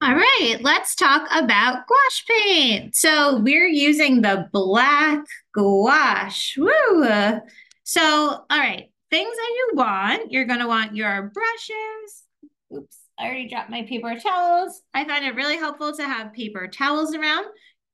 All right, let's talk about gouache paint. So we're using the black gouache. Woo! So, all right, things that you want. You're going to want your brushes. Oops, I already dropped my paper towels. I find it really helpful to have paper towels around.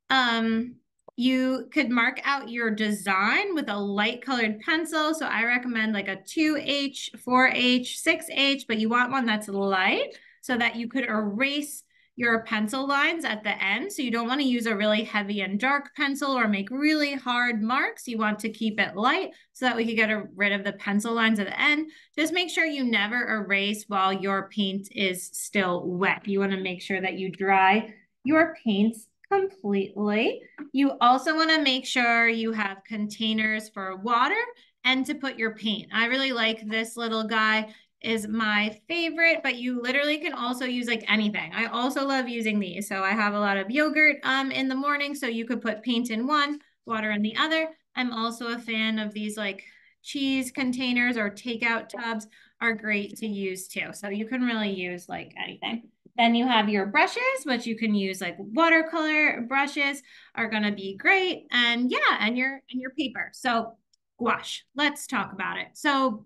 Um, you could mark out your design with a light colored pencil. So I recommend like a 2H, 4H, 6H, but you want one that's light so that you could erase your pencil lines at the end. So you don't want to use a really heavy and dark pencil or make really hard marks. You want to keep it light so that we can get rid of the pencil lines at the end. Just make sure you never erase while your paint is still wet. You want to make sure that you dry your paints completely. You also want to make sure you have containers for water and to put your paint. I really like this little guy is my favorite, but you literally can also use like anything. I also love using these. So I have a lot of yogurt in the morning, so you could put paint in one, water in the other. I'm also a fan of these like cheese containers or takeout tubs are great to use too. So you can really use like anything. Then you have your brushes, which you can use like watercolor brushes are going to be great. And yeah, and your paper. So gouache. Let's talk about it. So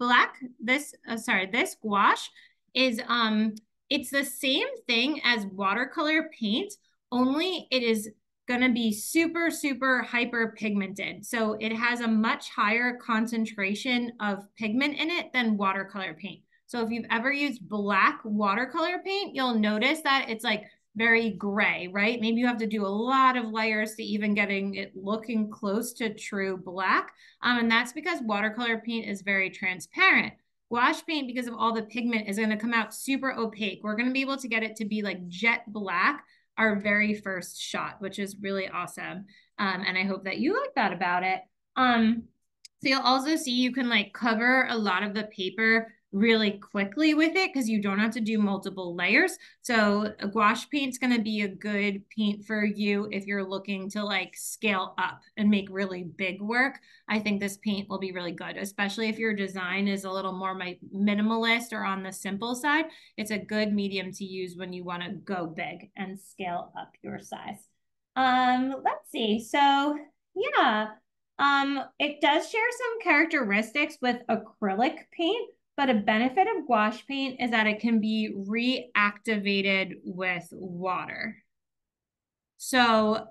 this gouache is it's the same thing as watercolor paint, only it is going to be super super hyper pigmented. So it has a much higher concentration of pigment in it than watercolor paint. So if you've ever used black watercolor paint, you'll notice that it's like very gray, right? Maybe you have to do a lot of layers to even getting it looking close to true black. And that's because watercolor paint is very transparent. Gouache paint, because of all the pigment, is going to come out super opaque. We're going to be able to get it to be like jet black our very first shot, which is really awesome. And I hope that you like that about it. So you'll also see you can like cover a lot of the paper really quickly with it because you don't have to do multiple layers. So a gouache paint's going to be a good paint for you if you're looking to like scale up and make really big work. I think this paint will be really good, especially if your design is a little more minimalist or on the simple side. It's a good medium to use when you want to go big and scale up your size. Let's see. So yeah, it does share some characteristics with acrylic paint, but a benefit of gouache paint is that it can be reactivated with water. So,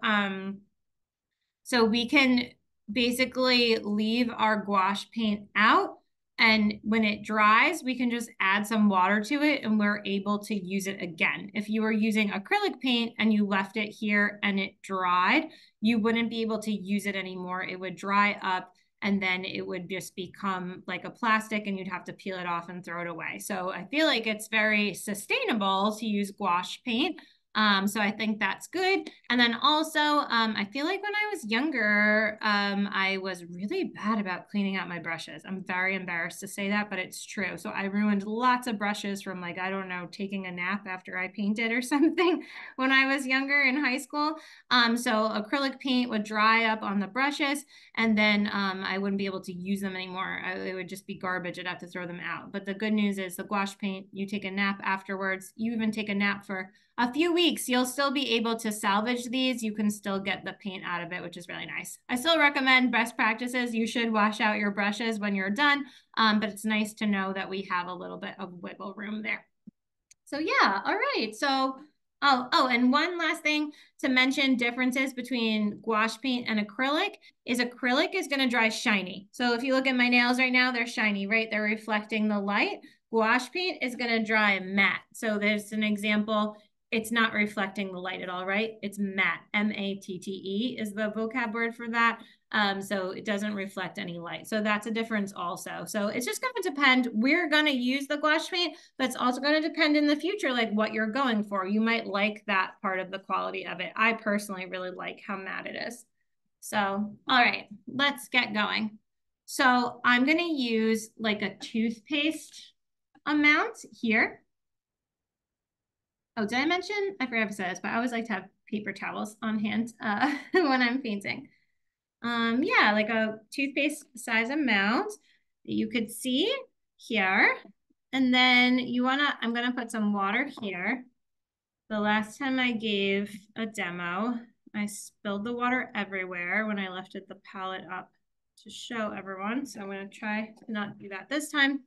so we can basically leave our gouache paint out, and when it dries, we can just add some water to it and we're able to use it again. If you were using acrylic paint and you left it here and it dried, you wouldn't be able to use it anymore. It would dry up and then it would just become like a plastic and you'd have to peel it off and throw it away. So I feel like it's very sustainable to use gouache paint. So I think that's good. And then also, I feel like when I was younger, I was really bad about cleaning out my brushes. I'm very embarrassed to say that, but it's true. So I ruined lots of brushes from like, I don't know, taking a nap after I painted or something when I was younger in high school. So acrylic paint would dry up on the brushes and then I wouldn't be able to use them anymore. It would just be garbage. I'd have to throw them out. But the good news is the gouache paint, you take a nap afterwards. You even take a nap for a few weeks, you'll still be able to salvage these. You can still get the paint out of it, which is really nice. I still recommend best practices. You should wash out your brushes when you're done, but it's nice to know that we have a little bit of wiggle room there. So yeah, all right. So, and one last thing to mention differences between gouache paint and acrylic is going to dry shiny. So if you look at my nails right now, they're shiny, right? They're reflecting the light. Gouache paint is going to dry matte. So there's an example. It's not reflecting the light at all, right? It's matte. M-A-T-T-E is the vocab word for that. So it doesn't reflect any light. So that's a difference also. So it's just going to depend. We're going to use the gouache paint, but it's also going to depend in the future, like what you're going for. You might like that part of the quality of it. I personally really like how matte it is. So, all right, let's get going. So I'm going to use like a toothpaste amount here. Oh, did I mention? I forgot to say this, but I always like to have paper towels on hand when I'm painting. Yeah, like a toothpaste size amount that you could see here. And then I'm gonna put some water here. the last time I gave a demo, I spilled the water everywhere when I lifted the palette up to show everyone. So I'm going to try to not do that this time.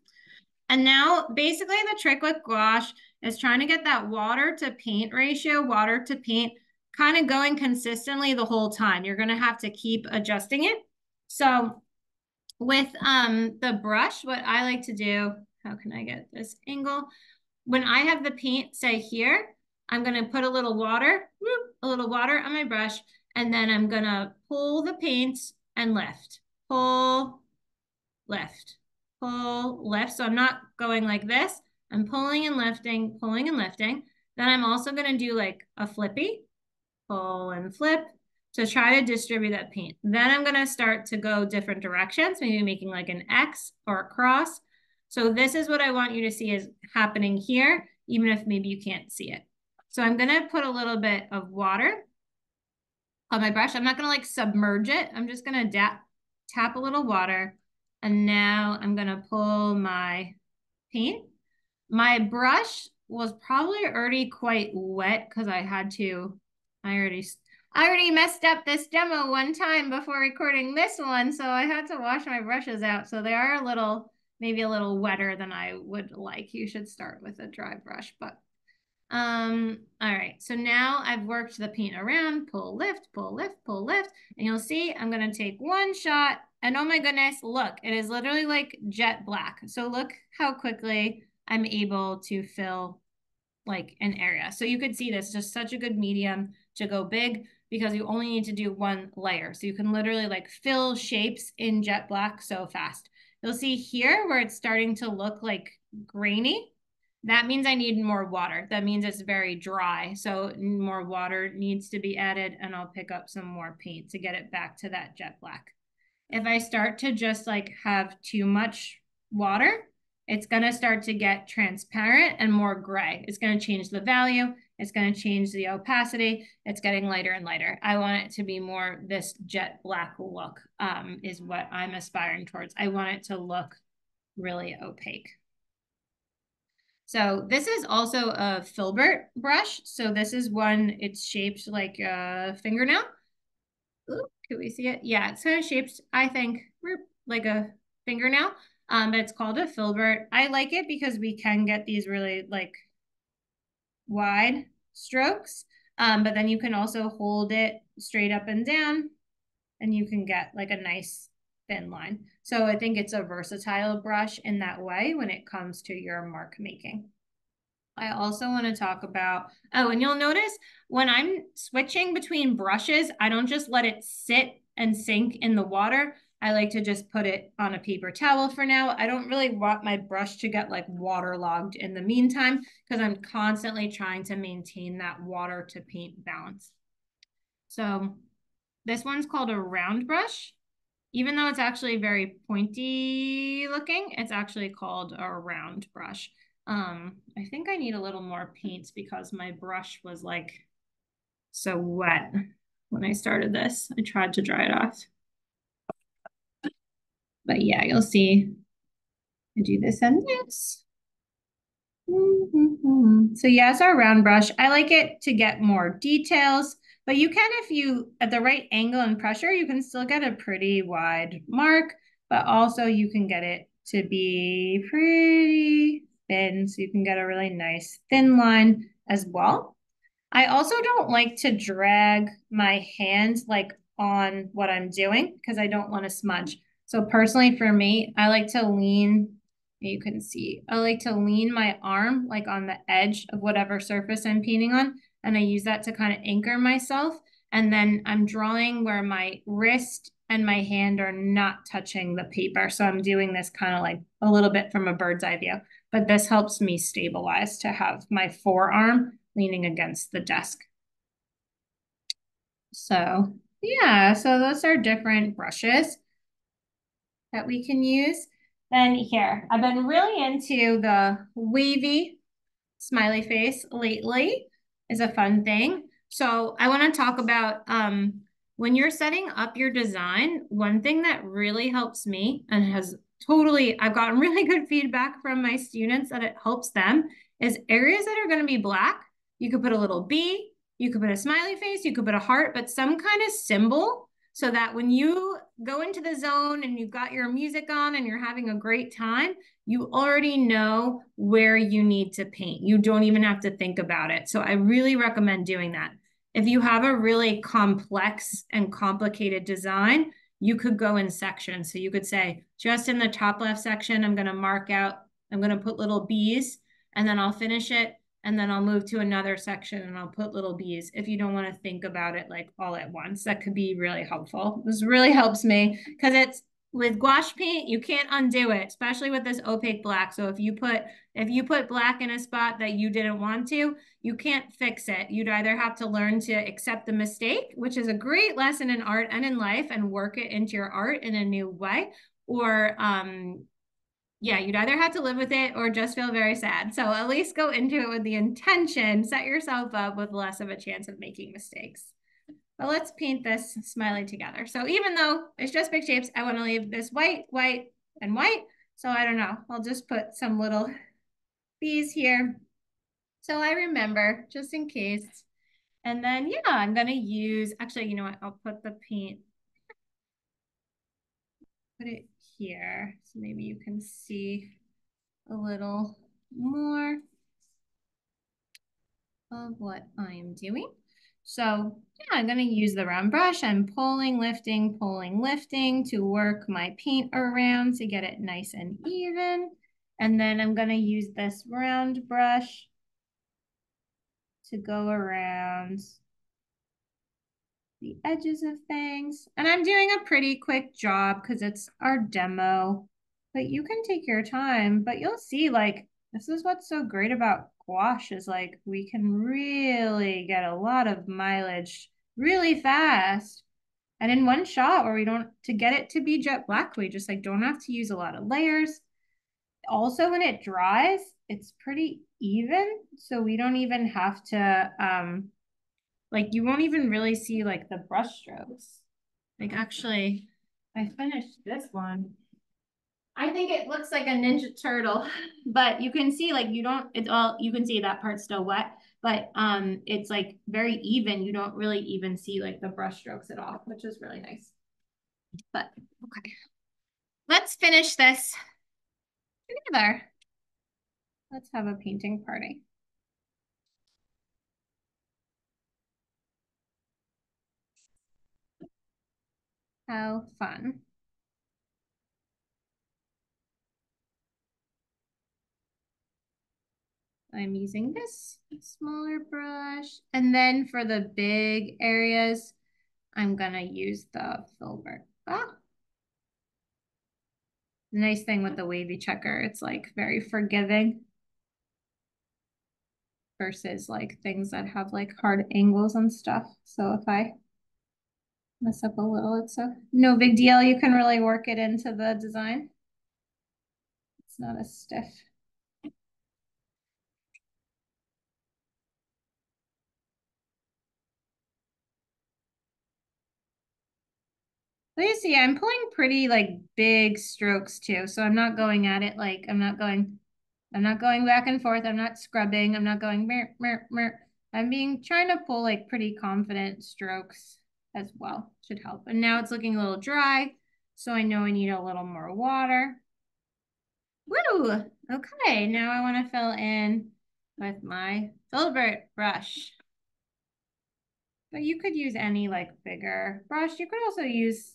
And now basically the trick with gouache is trying to get that water to paint ratio, water to paint, kind of going consistently the whole time. You're going to have to keep adjusting it. So with the brush, what I like to do, how can I get this angle? When I have the paint, say here, I'm going to put a little water on my brush, and then I'm going to pull the paint and lift, pull, lift, pull, lift. So I'm not going like this. I'm pulling and lifting, pulling and lifting. Then I'm also going to do like a flippy, pull and flip to try to distribute that paint. Then I'm going to start to go different directions, maybe making like an X or a cross. So this is what I want you to see is happening here, even if maybe you can't see it. So I'm going to put a little bit of water on my brush. I'm not going to like submerge it. I'm just going to tap a little water. And now I'm going to pull my paint. My brush was probably already quite wet because I already messed up this demo one time before recording this one, so I had to wash my brushes out. So they are maybe a little wetter than I would like. You should start with a dry brush, but all right. So now I've worked the paint around, pull, lift, pull, lift, pull, lift, and you'll see I'm going to take one shot, and oh my goodness, look, it is literally like jet black. So look how quickly I'm able to fill like an area. So you could see this, just such a good medium to go big because you only need to do one layer. So you can literally like fill shapes in jet black so fast. You'll see here where it's starting to look like grainy. That means I need more water. That means it's very dry. So more water needs to be added, and I'll pick up some more paint to get it back to that jet black. If I start to just like have too much water, it's going to start to get transparent and more gray. It's going to change the value. It's going to change the opacity. It's getting lighter and lighter. I want it to be more this jet black look is what I'm aspiring towards. I want it to look really opaque. So this is also a filbert brush. So this is one, it's shaped like a fingernail. Ooh, can we see it? Yeah, it's kind of shaped, I think, like a fingernail. But it's called a filbert. I like it because we can get these really like wide strokes. But then you can also hold it straight up and down, and you can get like a nice thin line. So I think it's a versatile brush in that way when it comes to your mark making. I also want to talk about, oh, and you'll notice when I'm switching between brushes, I don't just let it sit and sink in the water. I like to just put it on a paper towel for now. I don't really want my brush to get like waterlogged in the meantime because I'm constantly trying to maintain that water to paint balance. So this one's called a round brush. Even though it's actually very pointy looking, it's actually called a round brush. I think I need a little more paint because my brush was like so wet when I started this. I tried to dry it off. But yeah, you'll see I do this and this. So yeah, it's our round brush. I like it to get more details, but you can, if you, at the right angle and pressure, you can still get a pretty wide mark, but also you can get it to be pretty thin, so you can get a really nice thin line as well. I also don't like to drag my hand like on what I'm doing because I don't want to smudge. So personally for me, I like to lean, you can see, I like to lean my arm like on the edge of whatever surface I'm painting on. And I use that to kind of anchor myself. And then I'm drawing where my wrist and my hand are not touching the paper. So I'm doing this kind of like a little bit from a bird's eye view. But this helps me stabilize to have my forearm leaning against the desk. So yeah, so those are different brushes that we can use. Then here, I've been really into the wavy smiley face lately. Is a fun thing. So I want to talk about when you're setting up your design, one thing that really helps me and I've gotten really good feedback from my students that it helps them is areas that are going to be black. You could put a little bee, you could put a smiley face, you could put a heart, but some kind of symbol so that when you go into the zone and you've got your music on and you're having a great time, you already know where you need to paint. You don't even have to think about it. So I really recommend doing that. If you have a really complex and complicated design, you could go in sections. So you could say, just in the top left section, I'm going to mark out, I'm going to put little bees, and then I'll finish it. And then I'll move to another section and I'll put little bees if you don't want to think about it like all at once. That could be really helpful. This really helps me because it's with gouache paint, you can't undo it, especially with this opaque black. So if you put black in a spot that you didn't want to, you can't fix it. You'd either have to learn to accept the mistake, which is a great lesson in art and in life, and work it into your art in a new way, or yeah, you'd either have to live with it or just feel very sad. So at least go into it with the intention, set yourself up with less of a chance of making mistakes. But let's paint this smiley together. So even though it's just big shapes, I want to leave this white, white, and white. So I don't know, I'll just put some little bees here. So I remember, just in case. And then, yeah, I'm going to use, actually, you know what? I'll put the paint, put it here. So maybe you can see a little more of what I'm doing. So yeah, I'm going to use the round brush. I'm pulling, lifting to work my paint around to get it nice and even. And then I'm going to use this round brush to go around the edges of things. And I'm doing a pretty quick job because it's our demo, but you can take your time, but you'll see like, this is what's so great about gouache is like, we can really get a lot of mileage really fast. And in one shot where we don't, to get it to be jet black, we just like don't have to use a lot of layers. Also, when it dries, it's pretty even. So we don't even have to, like you won't even really see like the brush strokes. Like actually, I finished this one. I think it looks like a Ninja Turtle, but you can see like you don't, it's all, you can see that part's still wet, but it's like very even. You don't really even see like the brush strokes at all, which is really nice. But okay, let's finish this together. Let's have a painting party. How fun. I'm using this smaller brush. And then for the big areas, I'm gonna use the filbert. Ah. The nice thing with the wavy checker, it's like very forgiving versus like things that have like hard angles and stuff. So if I mess up a little, it's no big deal. You can really work it into the design. It's not as stiff. So you see, I'm pulling pretty like big strokes too. So I'm not going at it like I'm not going back and forth. I'm not scrubbing. I'm not going mer, mer, mer. I'm trying to pull like pretty confident strokes as well. Should help. And now it's looking a little dry. So I know I need a little more water. Woo! Okay, now I want to fill in with my filbert brush. But you could use any like bigger brush. You could also use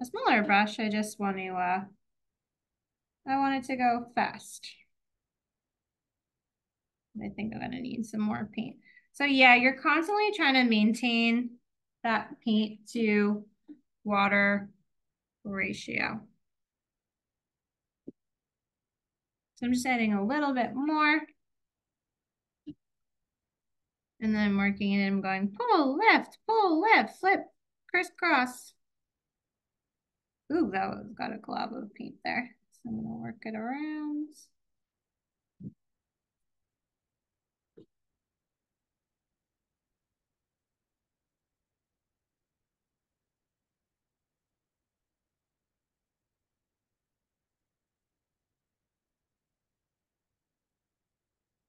a smaller brush. I just want to, I want it to go fast. I think I'm gonna need some more paint. So yeah, you're constantly trying to maintain that paint to water ratio. So I'm just adding a little bit more. And then I'm working it, I'm going pull, lift, flip, crisscross. Ooh, that was got a glob of paint there. So I'm gonna work it around.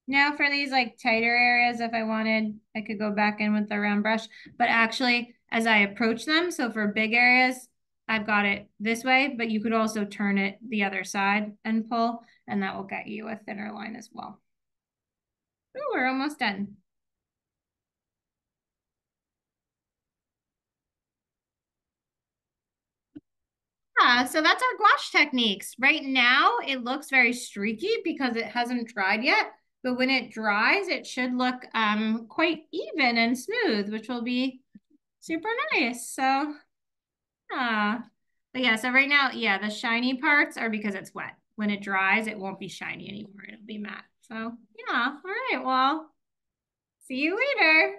Now for these like tighter areas, if I wanted, I could go back in with the round brush. But actually, as I approach them, so for big areas, I've got it this way, but you could also turn it the other side and pull, and that will get you a thinner line as well. Ooh, we're almost done. Yeah, so that's our gouache techniques. Right now, it looks very streaky because it hasn't dried yet, but when it dries, it should look quite even and smooth, which will be super nice. So, yeah. But yeah, so right now, yeah, the shiny parts are because it's wet. When it dries, it won't be shiny anymore. It'll be matte. So, yeah. All right. Well, see you later.